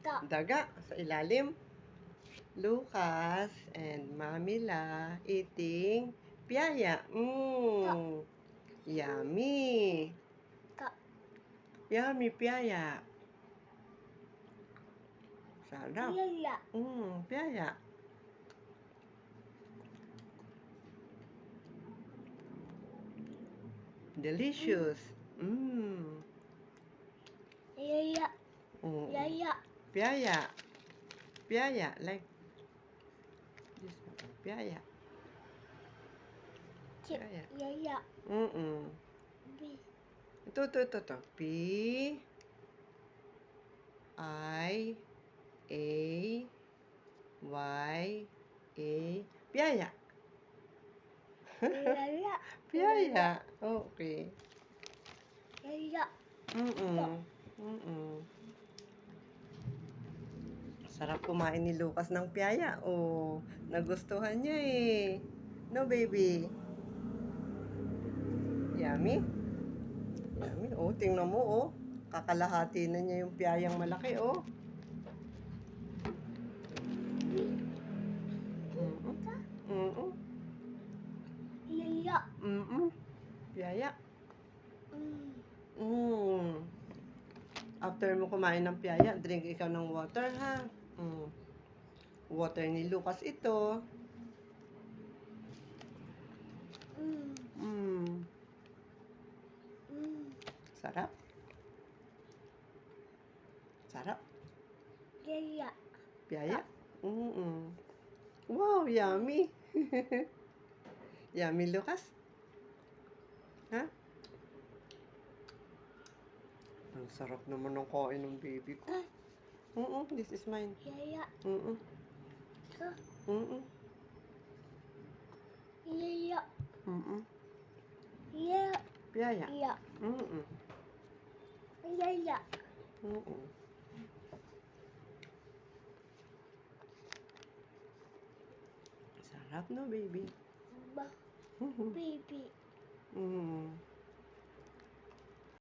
Daga sa ilalim. Lucas and Mami La eating piyaya. Yummy. Yummy piyaya. Sarap. Piyaya. Delicious. Piyaya. Piyaya. Like this one. Piyaya. Piyaya. Ito. P. I. A. Y. A. Piyaya. Piyaya. Okay. Sarap kumain ni Lucas ng piyaya. Oh, nagustuhan niya eh. No, baby? Yummy? Yummy. Oh, tingnan mo oh. Kakalahati na niya yung piyayang malaki oh. Piyaya. After mo kumain ng piyaya, drink ikaw ng water ha. Water ni Lucas ito. Sarap. Sarap. Piyaya. Wow, yummy. Yummy, Lucas. Ha? Ang sarap naman ng kain ng baby ko. This is mine. Piyaya. Sarap no, baby. Baby. Mm.